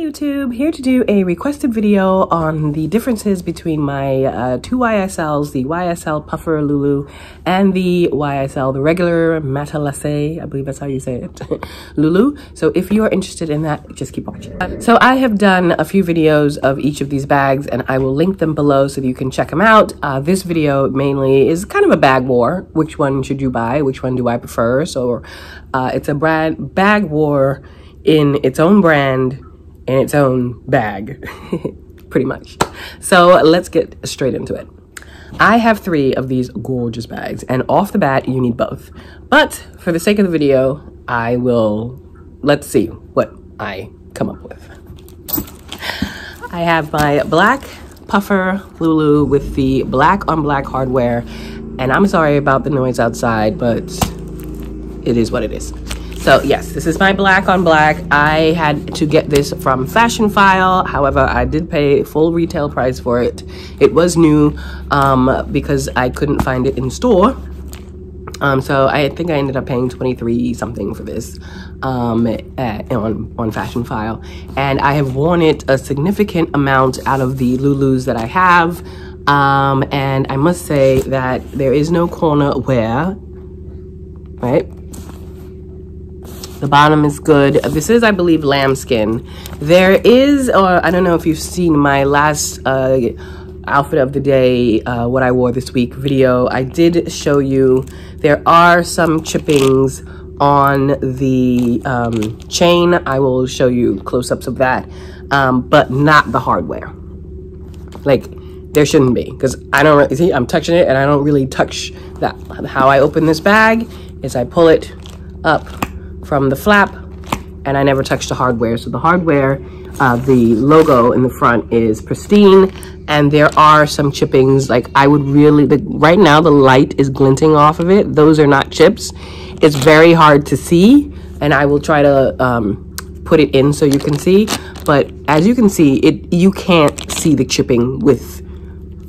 YouTube, here to do a requested video on the differences between my two YSLs, the YSL Puffer LouLou and the YSL, the regular Matelasse, I believe that's how you say it, LouLou. So if you are interested in that, just keep watching. So I have done a few videos of each of these bags and I will link them below so that you can check them out. This video mainly is kind of a bag war. Which one should you buy? Which one do I prefer? So it's a bag war in its own brand, in its own bag, pretty much. So let's get straight into it. I have 3 of these gorgeous bags, and off the bat, you need both. But for the sake of the video, let's see what I come up with. I have my black Puffer LouLou with the black on black hardware, and I'm sorry about the noise outside, but it is what it is. So yes, this is my black on black. I had to get this from Fashion File. However, I did pay full retail price for it. It was new because I couldn't find it in store. So I think I ended up paying 23 something for this on Fashion File. And I have worn it a significant amount out of the LouLous that I have. And I must say that there is no corner wear, right? The bottom is good. This is, I believe, lambskin. There is, or I don't know if you've seen my last outfit of the day, what I wore this week video. I did show you there are some chippings on the chain. I will show you close-ups of that, but not the hardware. Like, there shouldn't be, because I don't really, see, I'm touching it and I don't really touch that. How I open this bag is I pull it up from the flap and I never touch the hardware. So the hardware, the logo in the front is pristine, and there are some chippings. Like, I would really, right now the light is glinting off of it. Those are not chips. It's very hard to see, and I will try to put it in so you can see, but as you can see, you can't see the chipping with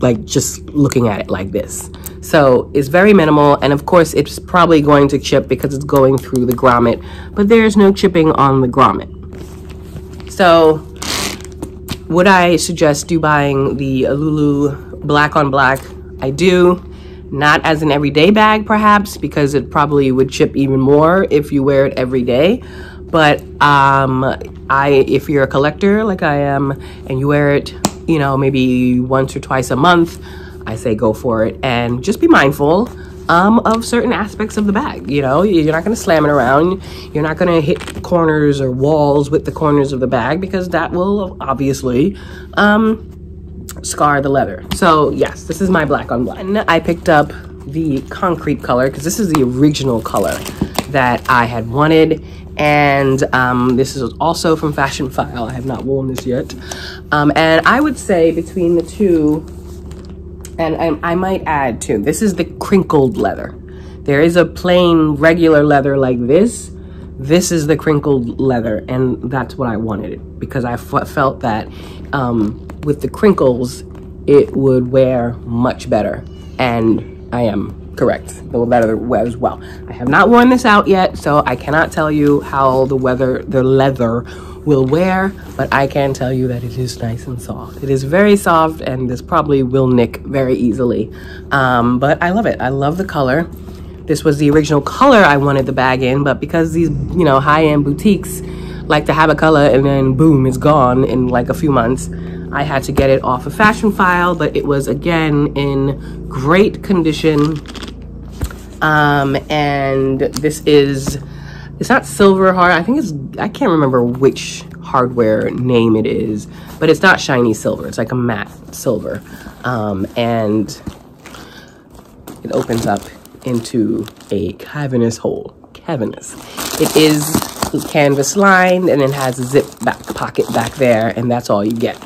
like just looking at it like this. So it's very minimal, and of course it's probably going to chip because it's going through the grommet, but there's no chipping on the grommet. So would I suggest you buying the LouLou black on black? I do. Not as an everyday bag perhaps, because it probably would chip even more if you wear it every day. But if you're a collector like I am and you wear it, you know, maybe once or twice a month, I say go for it, and just be mindful of certain aspects of the bag. You know, you're not going to slam it around. You're not going to hit corners or walls with the corners of the bag, because that will obviously scar the leather. So yes, this is my black on black. I picked up the concrete color because this is the original color that I had wanted, and this is also from Fashion File. I have not worn this yet, and I would say between the two, and I might add too, this is the crinkled leather. There is a plain regular leather like this. This is the crinkled leather, and that's what I wanted because I felt that with the crinkles it would wear much better, and I am correct. The leather wears well. I have not worn this out yet, so I cannot tell you how the leather will wear, but I can tell you that it is nice and soft. It is very soft, and this probably will nick very easily. But I love it. I love the color. This was the original color I wanted the bag in, but because these, you know, high-end boutiques like to have a color and then boom, it's gone in like a few months, I had to get it off of Fashion File, but it was again in great condition. And this is, it's not silver hard. I think it's, I can't remember which hardware name it is, but it's not shiny silver. It's like a matte silver. And it opens up into a cavernous hole. Cavernous. It is canvas lined, and it has a zip back pocket back there, and that's all you get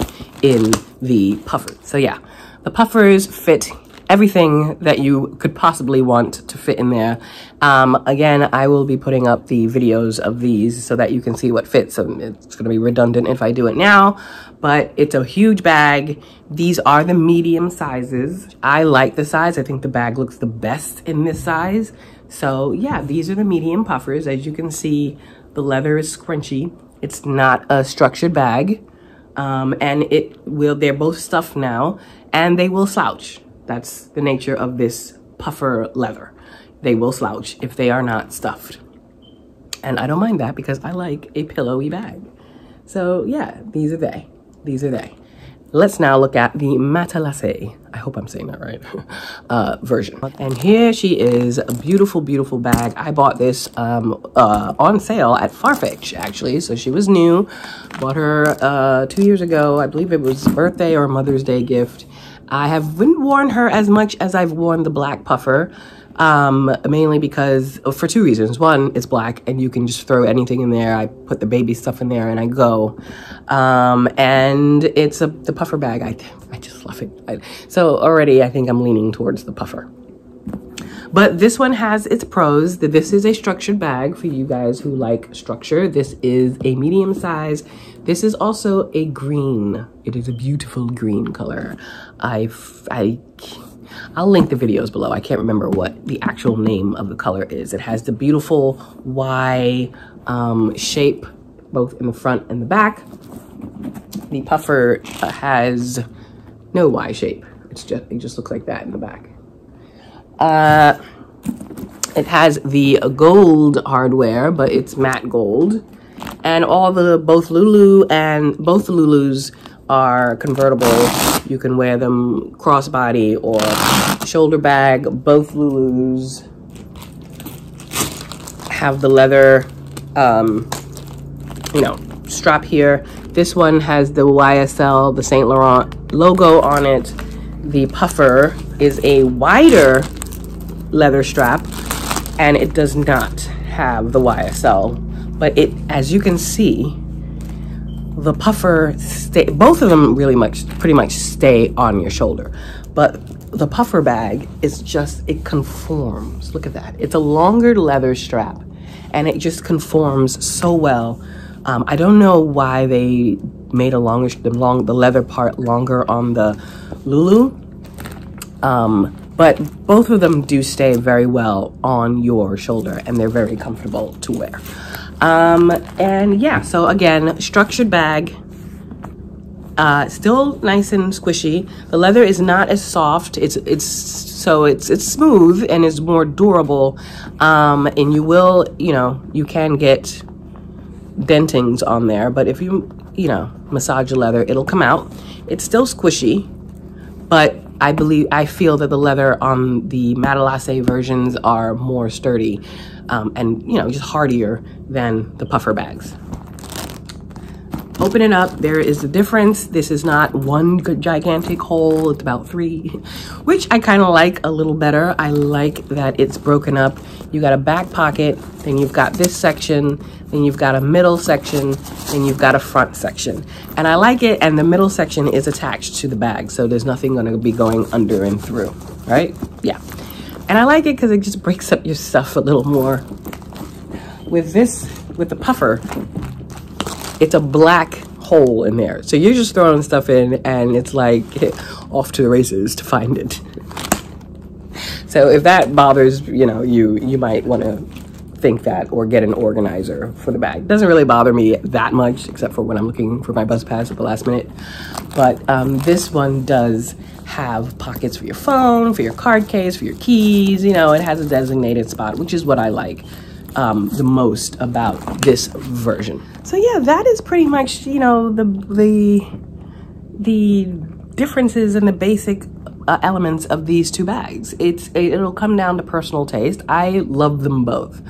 in the puffer. So yeah, the puffers fit everything that you could possibly want to fit in there. Again, I will be putting up the videos of these so that you can see what fits. So it's going to be redundant if I do it now, but it's a huge bag. These are the medium sizes. I like the size. I think the bag looks the best in this size. So yeah, these are the medium puffers. As you can see, the leather is scrunchy. It's not a structured bag. And they're both stuffed now, and they will slouch. That's the nature of this puffer leather. They will slouch if they are not stuffed. And I don't mind that because I like a pillowy bag. So yeah, these are they. These are they. Let's now look at the Matelasse, I hope I'm saying that right, version. And here she is, a beautiful, beautiful bag. I bought this on sale at Farfetch, actually. So she was new. Bought her 2 years ago. I believe it was birthday or Mother's Day gift. I haven't worn her as much as I've worn the black puffer. Mainly because for two reasons. One, it's black and you can just throw anything in there. I put the baby stuff in there and I go. And it's the puffer bag. I just love it. So already I think I'm leaning towards the puffer. But this one has its pros. This is a structured bag for you guys who like structure. This is a medium size. This is also a green. It is a beautiful green color. I'll link the videos below. I can't remember what the actual name of the color is. It has the beautiful Y shape, both in the front and the back. The puffer has no Y shape. It just looks like that in the back. It has the gold hardware, but it's matte gold. And both the LouLous are convertible. You can wear them crossbody or shoulder bag. Both LouLous have the leather, strap here. This one has the YSL, the Saint Laurent logo on it. The puffer is a wider leather strap, and it does not have the YSL. But as you can see, the puffer both of them pretty much stay on your shoulder, but the puffer bag is it conforms. Look at that. It's a longer leather strap and it just conforms so well. I don't know why they made the leather part longer on the LouLou, but both of them do stay very well on your shoulder and they're very comfortable to wear. And yeah, so again, structured bag, still nice and squishy. The leather is not as soft. It's smooth and is more durable. And you can get dentings on there, but if you massage the leather, it'll come out. It's still squishy, but I feel that the leather on the Matelasse versions are more sturdy, and just hardier than the puffer bags. Open it up, there is a difference. This is not one gigantic hole, it's about 3, which I kind of like a little better. I like that it's broken up. You got a back pocket, then you've got this section, then you've got a middle section, then you've got a front section. And I like it, and the middle section is attached to the bag, so there's nothing gonna be going under and through, right? Yeah. And I like it because it just breaks up your stuff a little more. With the puffer, it's a black hole in there. So you're just throwing stuff in and it's like off to the races to find it. So if that bothers, you might want to think that or get an organizer for the bag. It doesn't really bother me that much, except for when I'm looking for my bus pass at the last minute. But this one does have pockets for your phone, for your card case, for your keys. It has a designated spot, which is what I like the most about this version. So yeah, that is pretty much the differences in the basic elements of these two bags. It'll come down to personal taste. I love them both.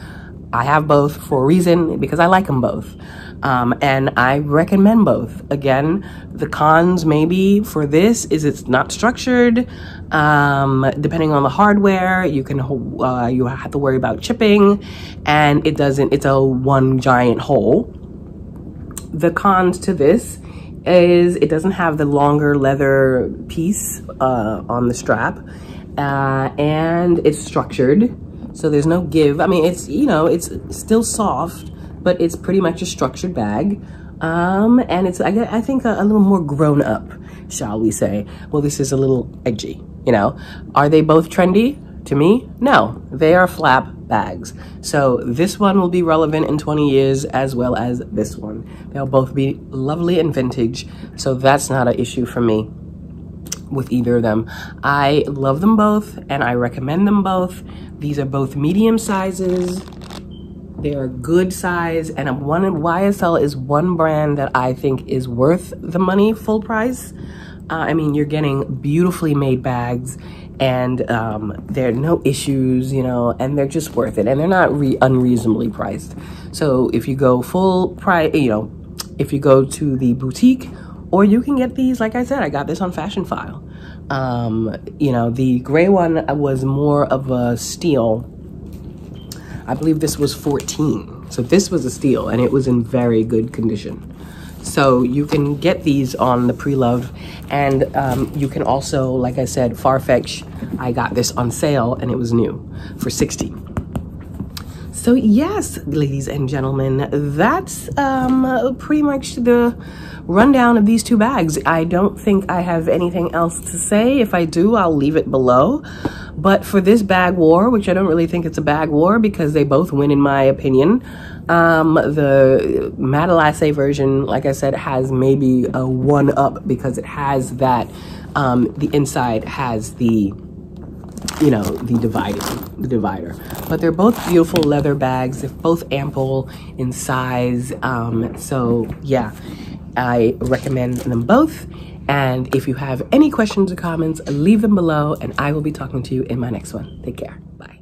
I have both for a reason, because I like them both. And I recommend both. Again, the cons maybe for this is it's not structured. Depending on the hardware, you have to worry about chipping, and it's a one giant hole. The cons to this is it doesn't have the longer leather piece on the strap, and it's structured, so there's no give. I mean, it's it's still soft, but it's pretty much a structured bag, and it's I think a little more grown up, shall we say. Well, this is a little edgy. Are they both trendy? To me, no, they are flap bags. So this one will be relevant in 20 years as well as this one. They'll both be lovely and vintage, so that's not an issue for me with either of them. I love them both and I recommend them both. These are both medium sizes. They are good size, and YSL is one brand that I think is worth the money full price. I mean, you're getting beautifully made bags, and there are no issues, you know, and they're just worth it, and they're not unreasonably priced. So if you go full price, you know, if you go to the boutique, or you can get these, like I said, I got this on Fashion File. You know, the gray one was more of a steal. I believe this was 14. So this was a steal, and it was in very good condition. So you can get these on the pre-loved, and you can also, like I said, Farfetch, I got this on sale and it was new for $60. So yes, ladies and gentlemen, that's pretty much the rundown of these two bags. I don't think I have anything else to say. If I do, I'll leave it below. But for this bag war, which I don't really think it's a bag war because they both win in my opinion, the Matelasse version, like I said, has maybe a 1-up because it has that, the inside has the, you know, the divider. But they're both beautiful leather bags. They're both ample in size. So yeah, I recommend them both. And if you have any questions or comments, leave them below and I will be talking to you in my next one. Take care. Bye.